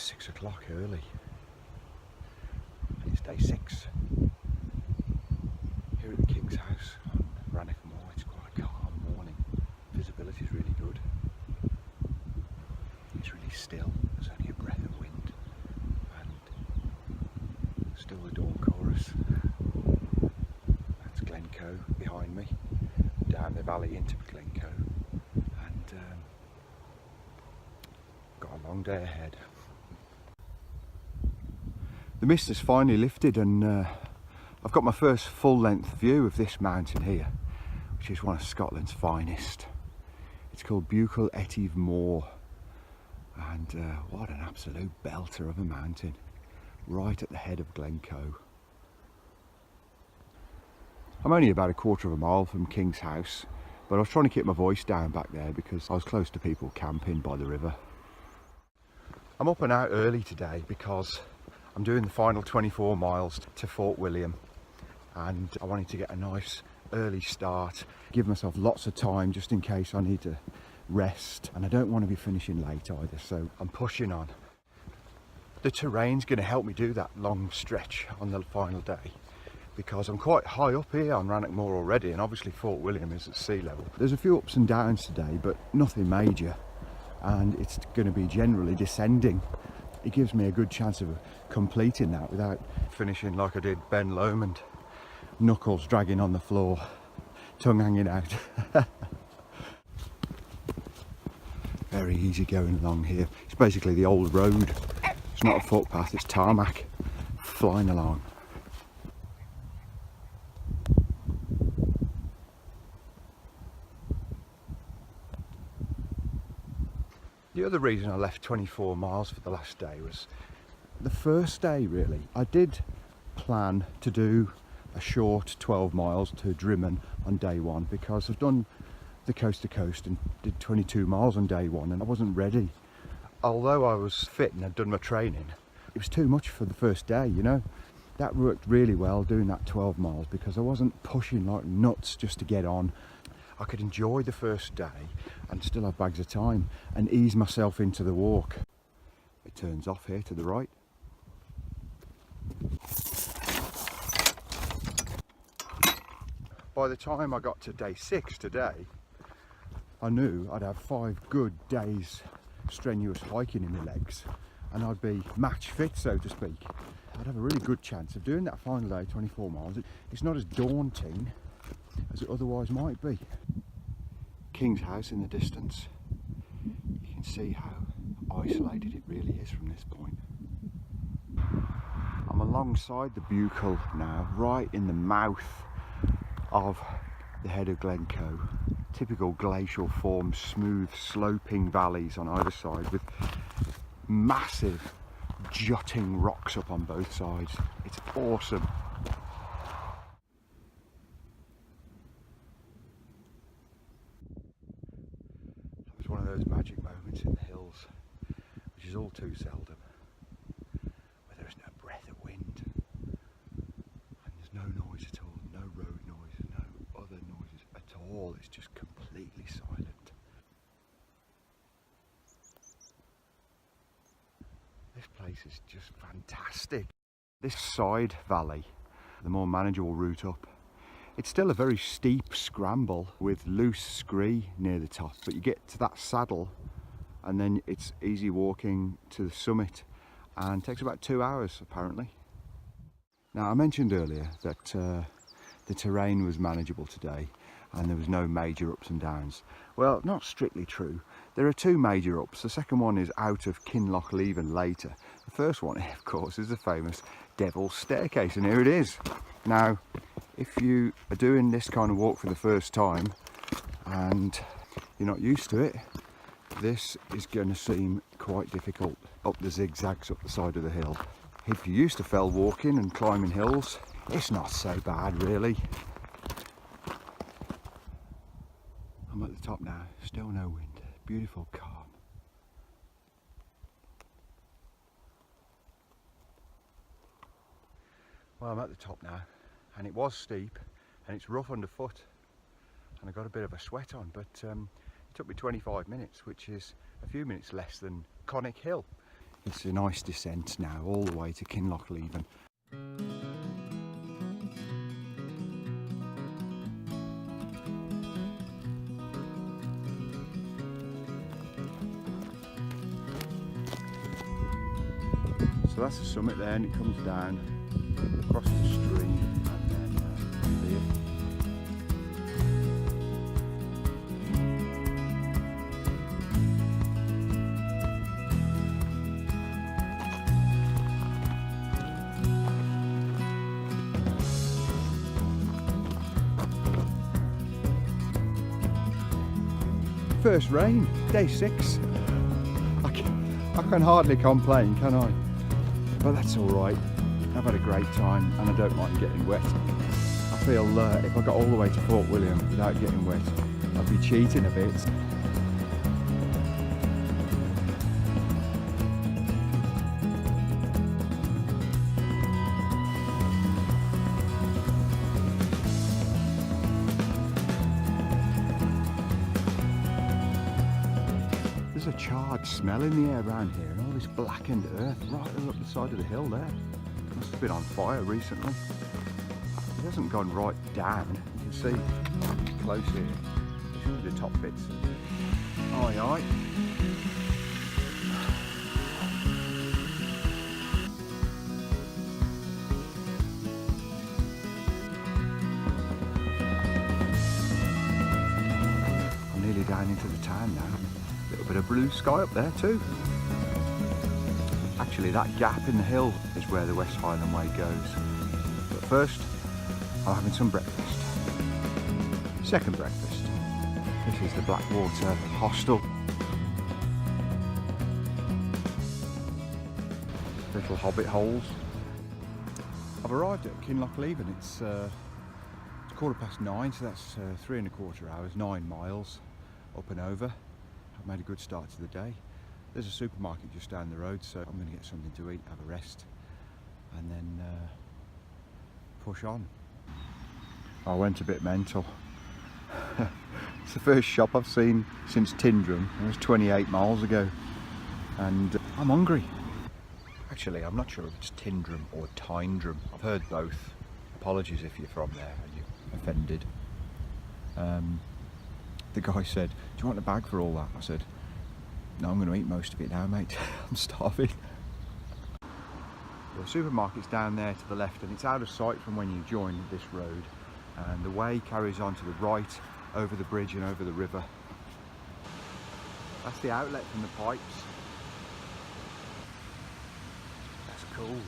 6 o'clock early, and it's day 6 here at the Kingshouse on Rannoch Moor. It's quite a calm morning. Visibility is really good. It's really still. There's only a breath of wind, and still the dawn chorus. That's Glencoe behind me, down the valley into Glencoe, and got a long day ahead. The mist has finally lifted, and I've got my first full-length view of this mountain here, which is one of Scotland's finest. It's called Buchel Etive Moor, and what an absolute belter of a mountain, right at the head of Glencoe. I'm only about a quarter of a mile from Kingshouse, but I was trying to keep my voice down back there because I was close to people camping by the river. I'm up and out early today because I'm doing the final 24 miles to Fort William, and I wanted to get a nice early start, give myself lots of time just in case I need to rest, and I don't want to be finishing late either, so I'm pushing on. The terrain's going to help me do that long stretch on the final day because I'm quite high up here on Rannoch Moor already, and obviously Fort William is at sea level. There's a few ups and downs today, but nothing major, and it's going to be generally descending. It gives me a good chance of completing that without finishing like I did Ben Lomond, knuckles dragging on the floor, tongue hanging out. Very easy going along here. It's basically the old road. It's not a footpath, it's tarmac, flying along. The other reason I left 24 miles for the last day was the first day, really. I did plan to do a short 12 miles to Drimmen on day one because I've done the coast to coast and did 22 miles on day one, and I wasn't ready. Although I was fit and had done my training, it was too much for the first day, you know. That worked really well, doing that 12 miles, because I wasn't pushing like nuts just to get on. I could enjoy the first day and still have bags of time and ease myself into the walk. It turns off here to the right. By the time I got to day 6 today, I knew I'd have 5 good days strenuous hiking in my legs, and I'd be match fit, so to speak. I'd have a really good chance of doing that final day, 24 miles. It's not as daunting as it otherwise might be. Kingshouse in the distance. You can see how isolated it really is from this point. I'm alongside the Buchel now, right in the mouth of the head of Glencoe. Typical glacial form, smooth sloping valleys on either side with massive jutting rocks up on both sides. It's awesome. It was one of those magic moments in the hills, which is all too seldom, where there is no breath of wind and there's no noise at all, no road noise, no other noises at all. It's just completely silent. This place is just fantastic. This side valley, the more manageable route up, it's still a very steep scramble with loose scree near the top, but you get to that saddle and then it's easy walking to the summit, and takes about 2 hours apparently. Now, I mentioned earlier that the terrain was manageable today and there was no major ups and downs. Well, not strictly true. There are 2 major ups. The second one is out of Kinlochleven later. The first one, of course, is the famous Devil's Staircase, and here it is. Now, if you are doing this kind of walk for the first time and you're not used to it, this is going to seem quite difficult up the zigzags up the side of the hill. If you're used to fell walking and climbing hills, it's not so bad really. I'm at the top now, still no wind, beautiful calm. Well, I'm at the top now, and it was steep and it's rough underfoot, and I got a bit of a sweat on, but it took me 25 minutes, which is a few minutes less than Conic Hill. It's a nice descent now, all the way to Kinlochleven. So that's the summit there, and it comes down across the stream and then here. First rain, day 6. I can hardly complain, can I? But that's all right. I've had a great time and I don't mind getting wet. I feel if I got all the way to Fort William without getting wet, I'd be cheating a bit. There's a charred smell in the air around here, and all this blackened earth right up the side of the hill there. Must have been on fire recently. It hasn't gone right down. You can see close here. This is the top bits. Aye aye. I'm nearly down into the town now. A little bit of blue sky up there too. Actually, that gap in the hill is where the West Highland Way goes. But first, I'm having some breakfast. Second breakfast. This is the Blackwater Hostel. Little hobbit holes. I've arrived at Kinlochleven. It's 9:15, so that's 3¼ hours, 9 miles up and over. I've made a good start to the day. There's a supermarket just down the road, so I'm going to get something to eat, have a rest, and then push on. I went a bit mental. It's the first shop I've seen since Tyndrum. It was 28 miles ago, and I'm hungry. Actually, I'm not sure if it's Tyndrum or Tyndrum. I've heard both. Apologies if you're from there and you're offended. The guy said, "Do you want a bag for all that?" I said, "No, I'm going to eat most of it now, mate. I'm starving." The supermarket's down there to the left, and it's out of sight from when you join this road. And the way carries on to the right, over the bridge and over the river. That's the outlet from the pipes. That's cool.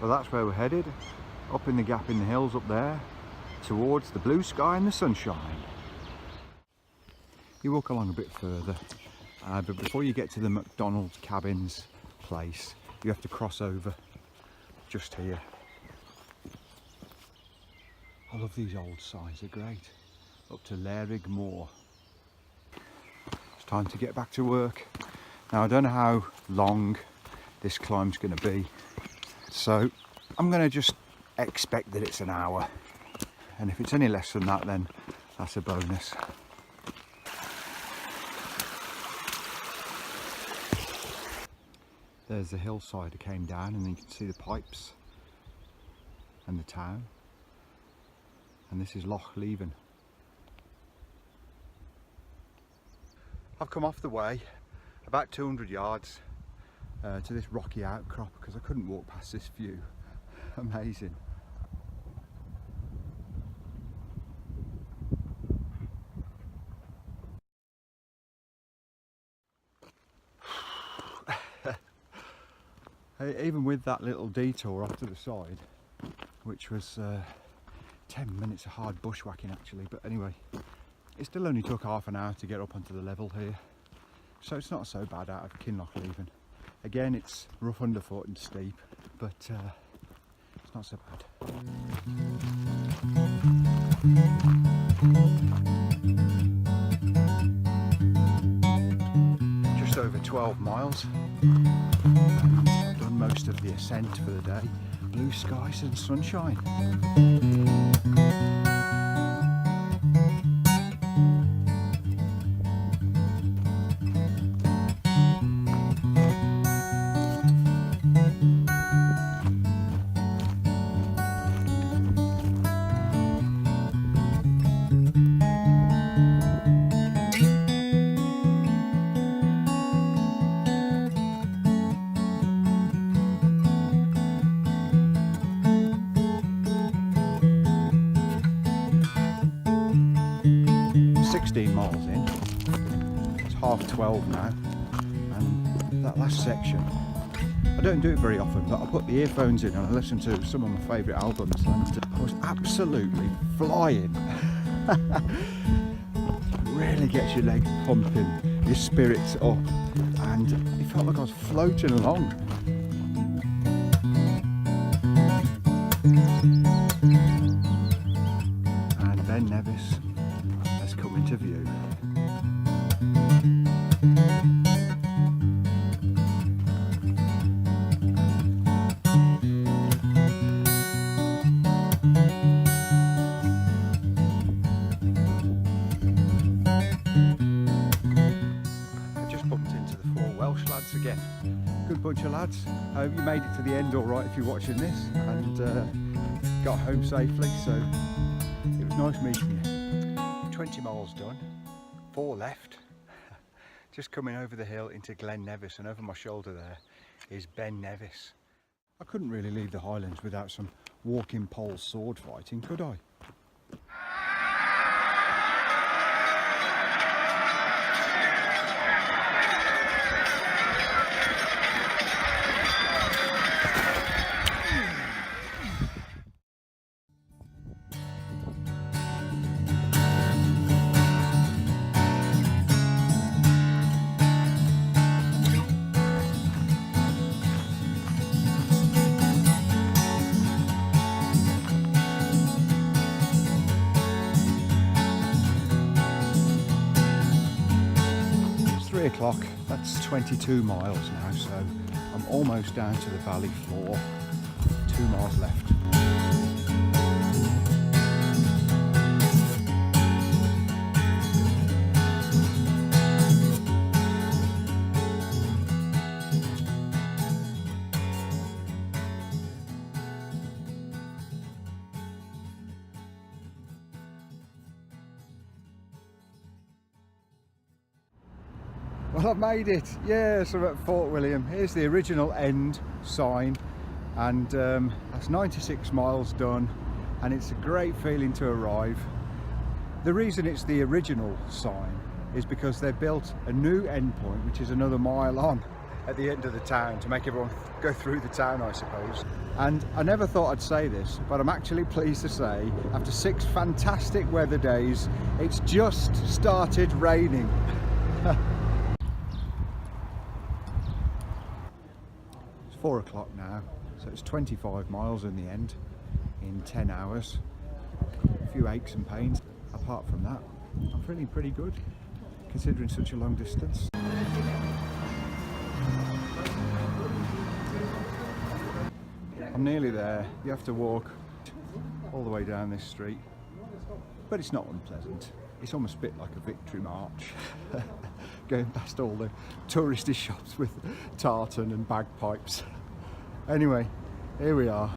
Well, that's where we're headed. Up in the gap in the hills up there, towards the blue sky and the sunshine. You walk along a bit further, but before you get to the McDonald's cabins place, you have to cross over just here. I love these old signs, they're great. Up to Lerrig Moor. It's time to get back to work. Now, I don't know how long this climb's going to be, so I'm going to just expect that it's an hour. And if it's any less than that, then that's a bonus. There's the hillside I came down, and then you can see the pipes and the town. And this is Lochleven. I've come off the way about 200 yards to this rocky outcrop because I couldn't walk past this view. Amazing. Even with that little detour off to the side, which was 10 minutes of hard bushwhacking actually, but anyway, it still only took half an hour to get up onto the level here, so it's not so bad out of Kinlochleven. Again, it's rough underfoot and steep, but it's not so bad. Just over 12 miles. I've done most of the ascent for the day. Blue skies and sunshine. 16 miles in. It's 12:30 now, and that last section, I don't do it very often, but I put the earphones in and I listen to some of my favourite albums, and I was absolutely flying. Really gets your legs pumping, your spirits up, and it felt like I was floating along. And Glen Nevis has come into view. Again, good bunch of lads. I hope you made it to the end all right if you're watching this, and got home safely, so it was nice meeting you. 20 miles done, 4 left. Just coming over the hill into Glen Nevis, and over my shoulder there is Ben Nevis. I couldn't really leave the Highlands without some walking pole sword fighting, could I? O'clock, that's 22 miles now, so I'm almost down to the valley floor. 2 miles left. Well, I've made it. Yes, I'm at Fort William. Here's the original end sign, and that's 96 miles done, and it's a great feeling to arrive. The reason it's the original sign is because they built a new endpoint, which is another mile on at the end of the town, to make everyone go through the town, I suppose. And I never thought I'd say this, but I'm actually pleased to say, after 6 fantastic weather days, it's just started raining. It's 4 o'clock now, so it's 25 miles in the end, in 10 hours. A few aches and pains. Apart from that, I'm feeling pretty good, considering such a long distance. I'm nearly there. You have to walk all the way down this street, but it's not unpleasant. It's almost a bit like a victory march, going past all the touristy shops with tartan and bagpipes. Anyway, here we are.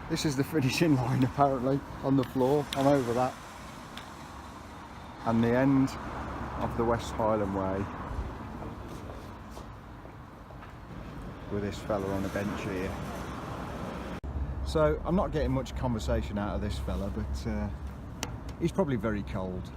This is the finishing line, apparently, on the floor. I'm over that. And the end of the West Highland Way, with this fella on a bench here. So I'm not getting much conversation out of this fella, but he's probably very cold.